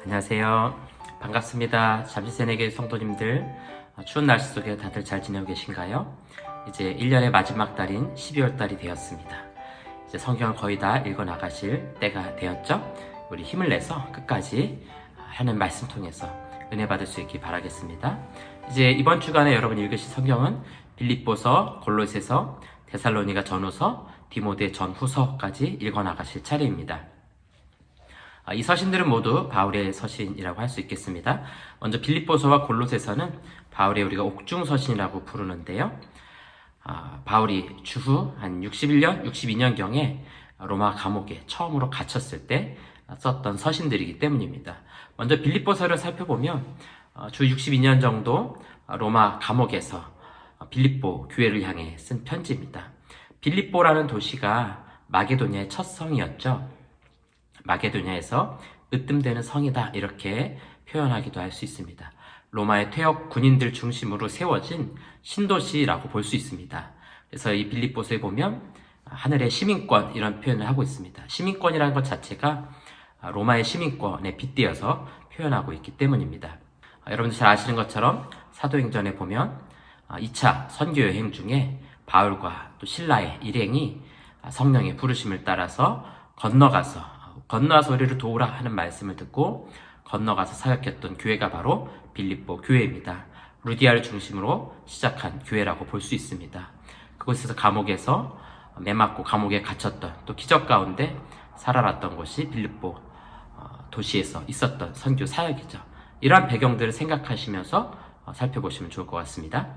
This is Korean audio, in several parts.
안녕하세요. 반갑습니다. 잠시새내교회 성도님들, 추운 날씨 속에 다들 잘 지내고 계신가요? 이제 1년의 마지막 달인 12월 달이 되었습니다. 이제 성경을 거의 다 읽어 나가실 때가 되었죠? 우리 힘을 내서 끝까지 하는 말씀 통해서 은혜 받을 수 있길 바라겠습니다. 이제 이번 주간에 여러분 읽으실 성경은 빌립보서, 골로새서, 데살로니가 전후서, 디모데 전후서까지 읽어 나가실 차례입니다. 이 서신들은 모두 바울의 서신이라고 할 수 있겠습니다. 먼저 빌립보서와 골로새서는 바울의 우리가 옥중서신이라고 부르는데요. 바울이 주후 한 61년, 62년경에 로마 감옥에 처음으로 갇혔을 때 썼던 서신들이기 때문입니다. 먼저 빌립보서를 살펴보면 주 62년 정도 로마 감옥에서 빌립보 교회를 향해 쓴 편지입니다. 빌립보라는 도시가 마게도냐의 첫 성이었죠. 마게도냐에서 으뜸되는 성이다 이렇게 표현하기도 할 수 있습니다. 로마의 퇴역 군인들 중심으로 세워진 신도시라고 볼 수 있습니다. 그래서 이 빌립보서에 보면 하늘의 시민권 이런 표현을 하고 있습니다. 시민권이라는 것 자체가 로마의 시민권에 빗대어서 표현하고 있기 때문입니다. 여러분들 잘 아시는 것처럼 사도행전에 보면 2차 선교 여행 중에 바울과 또 실라의 일행이 성령의 부르심을 따라서 건너와서 우리를 도우라 하는 말씀을 듣고 건너가서 사역했던 교회가 바로 빌립보 교회입니다. 루디아를 중심으로 시작한 교회라고 볼 수 있습니다. 그곳에서 감옥에서 매맞고 감옥에 갇혔던 또 기적 가운데 살아났던 곳이 빌립보 도시에서 있었던 선교 사역이죠. 이러한 배경들을 생각하시면서 살펴보시면 좋을 것 같습니다.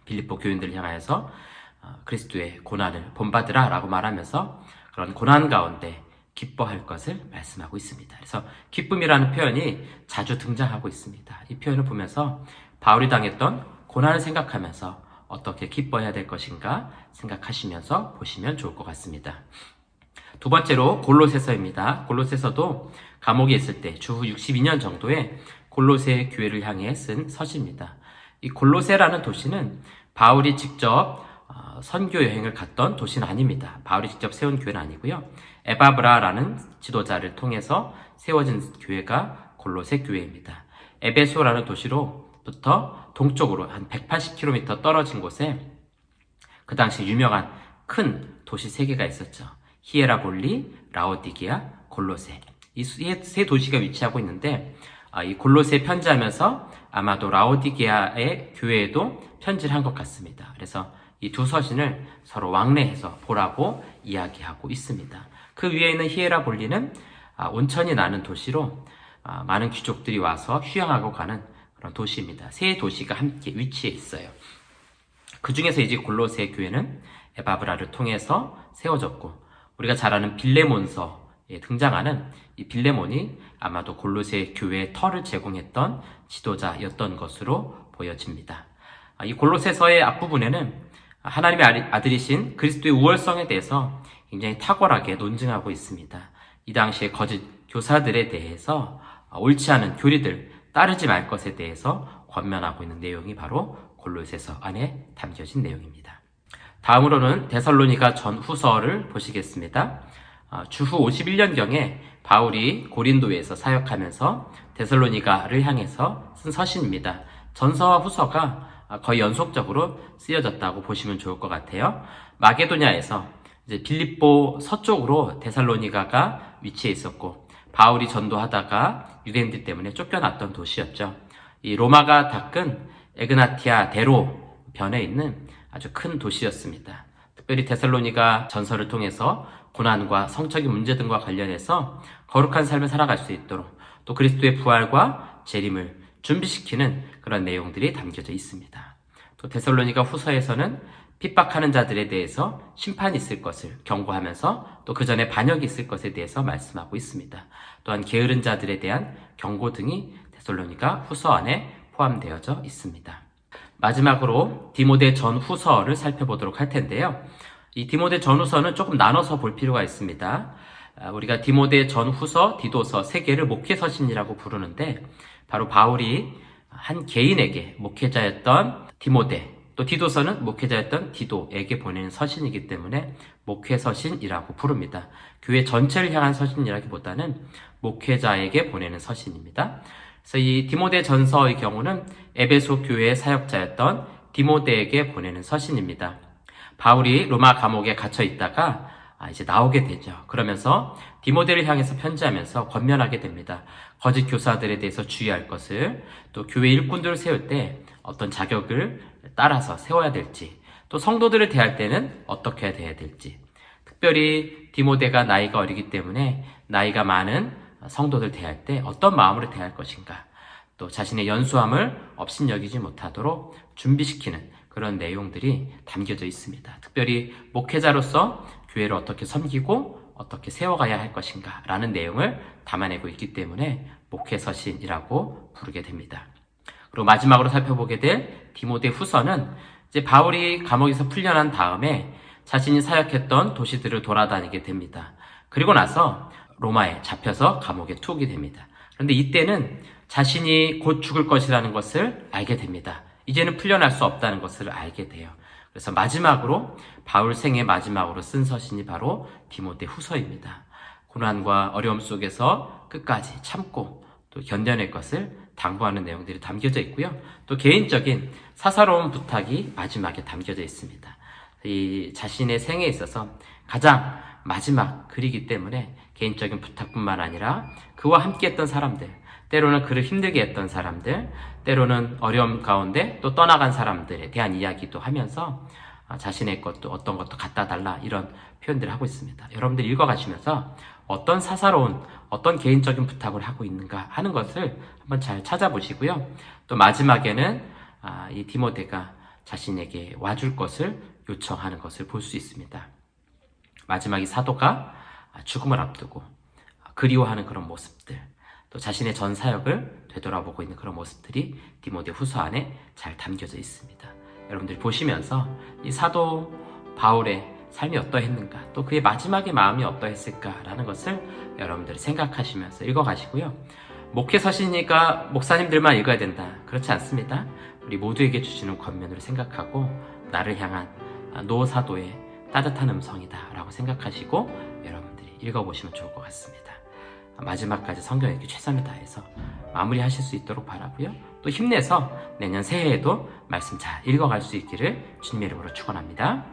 빌립보 교인들을 향하여서 그리스도의 고난을 본받으라 라고 말하면서 그런 고난 가운데 기뻐할 것을 말씀하고 있습니다. 그래서 기쁨이라는 표현이 자주 등장하고 있습니다. 이 표현을 보면서 바울이 당했던 고난을 생각하면서 어떻게 기뻐해야 될 것인가 생각하시면서 보시면 좋을 것 같습니다. 두 번째로 골로새서입니다. 골로새서도 감옥에 있을 때 주후 62년 정도에 골로새 교회를 향해 쓴 서시입니다. 이 골로새라는 도시는 바울이 직접 선교 여행을 갔던 도시는 아닙니다. 바울이 직접 세운 교회는 아니고요. 에바브라라는 지도자를 통해서 세워진 교회가 골로새 교회입니다. 에베소라는 도시로부터 동쪽으로 한 180km 떨어진 곳에 그 당시 유명한 큰 도시 3개가 있었죠. 히에라볼리, 라오디게아, 골로새. 이 세 도시가 위치하고 있는데 이 골로새 편지하면서 아마도 라오디게아의 교회에도 편지를 한 것 같습니다. 그래서 이 두 서신을 서로 왕래해서 보라고 이야기하고 있습니다. 그 위에 있는 히에라볼리는 온천이 나는 도시로 많은 귀족들이 와서 휴양하고 가는 그런 도시입니다. 세 도시가 함께 위치해 있어요. 그 중에서 이제 골로새 교회는 에바브라를 통해서 세워졌고 우리가 잘 아는 빌레몬서에 등장하는 이 빌레몬이 아마도 골로새 교회의 터를 제공했던 지도자였던 것으로 보여집니다. 이 골로새서의 앞부분에는 하나님의 아들이신 그리스도의 우월성에 대해서 굉장히 탁월하게 논증하고 있습니다. 이 당시에 거짓 교사들에 대해서 옳지 않은 교리들 따르지 말 것에 대해서 권면하고 있는 내용이 바로 골로새서 안에 담겨진 내용입니다. 다음으로는 데살로니가 전후서를 보시겠습니다. 주후 51년경에 바울이 고린도에서 사역하면서 데살로니가를 향해서 쓴 서신입니다. 전서와 후서가 거의 연속적으로 쓰여졌다고 보시면 좋을 것 같아요. 마게도냐에서 이제 빌립보 서쪽으로 데살로니가가 위치해 있었고 바울이 전도하다가 유대인들 때문에 쫓겨났던 도시였죠. 이 로마가 닦은 에그나티아 대로 변에 있는 아주 큰 도시였습니다. 특별히 데살로니가 전서를 통해서 고난과 성적인 문제 등과 관련해서 거룩한 삶을 살아갈 수 있도록 또 그리스도의 부활과 재림을 준비시키는 그런 내용들이 담겨져 있습니다. 또 데살로니가 후서에서는 핍박하는 자들에 대해서 심판이 있을 것을 경고하면서 또 그 전에 반역이 있을 것에 대해서 말씀하고 있습니다. 또한 게으른 자들에 대한 경고 등이 데살로니가 후서 안에 포함되어져 있습니다. 마지막으로 디모데 전후서를 살펴보도록 할 텐데요. 이 디모데 전후서는 조금 나눠서 볼 필요가 있습니다. 우리가 디모데 전후서, 디도서 3개를 목회서신이라고 부르는데 바로 바울이 한 개인에게 목회자였던 디모데 또 디도서는 목회자였던 디도에게 보내는 서신이기 때문에 목회서신이라고 부릅니다. 교회 전체를 향한 서신이라기보다는 목회자에게 보내는 서신입니다. 그래서 이 디모데 전서의 경우는 에베소 교회의 사역자였던 디모데에게 보내는 서신입니다. 바울이 로마 감옥에 갇혀 있다가 이제 나오게 되죠. 그러면서 디모데를 향해서 편지하면서 권면하게 됩니다. 거짓 교사들에 대해서 주의할 것을, 또 교회 일꾼들을 세울 때 어떤 자격을 따라서 세워야 될지, 또 성도들을 대할 때는 어떻게 해야 될지, 특별히 디모데가 나이가 어리기 때문에 나이가 많은 성도들 대할 때 어떤 마음으로 대할 것인가, 또 자신의 연수함을 업신여기지 못하도록 준비시키는 그런 내용들이 담겨져 있습니다. 특별히 목회자로서 교회를 어떻게 섬기고 어떻게 세워가야 할 것인가 라는 내용을 담아내고 있기 때문에 목회서신이라고 부르게 됩니다. 그리고 마지막으로 살펴보게 될 디모데 후서는 이제 바울이 감옥에서 풀려난 다음에 자신이 사역했던 도시들을 돌아다니게 됩니다. 그리고 나서 로마에 잡혀서 감옥에 투옥이 됩니다. 그런데 이때는 자신이 곧 죽을 것이라는 것을 알게 됩니다. 이제는 풀려날 수 없다는 것을 알게 돼요. 그래서 마지막으로 바울 생애 마지막으로 쓴 서신이 바로 디모데 후서입니다. 고난과 어려움 속에서 끝까지 참고 또 견뎌낼 것을 당부하는 내용들이 담겨져 있고요. 또 개인적인 사사로운 부탁이 마지막에 담겨져 있습니다. 이 자신의 생에 있어서 가장 마지막 글이기 때문에 개인적인 부탁뿐만 아니라 그와 함께 했던 사람들, 때로는 그를 힘들게 했던 사람들, 때로는 어려움 가운데 또 떠나간 사람들에 대한 이야기도 하면서 자신의 것도 어떤 것도 갖다 달라 이런 표현들을 하고 있습니다. 여러분들 읽어가시면서 어떤 사사로운 어떤 개인적인 부탁을 하고 있는가 하는 것을 한번 잘 찾아보시고요. 또 마지막에는 이 디모데가 자신에게 와줄 것을 요청하는 것을 볼 수 있습니다. 마지막 이 사도가 죽음을 앞두고 그리워하는 그런 모습들, 또 자신의 전 사역을 되돌아보고 있는 그런 모습들이 디모데 후서 안에 잘 담겨져 있습니다. 여러분들이 보시면서 이 사도 바울의 삶이 어떠했는가, 또 그의 마지막의 마음이 어떠했을까라는 것을 여러분들이 생각하시면서 읽어가시고요. 목회서신이니까 목사님들만 읽어야 된다, 그렇지 않습니다. 우리 모두에게 주시는 권면으로 생각하고 나를 향한 노 사도의 따뜻한 음성이다 라고 생각하시고 여러분들이 읽어보시면 좋을 것 같습니다. 마지막까지 성경 읽기 최선을 다해서 마무리하실 수 있도록 바라고요. 또 힘내서 내년 새해에도 말씀 잘 읽어갈 수 있기를 주님의 이름으로 축원합니다.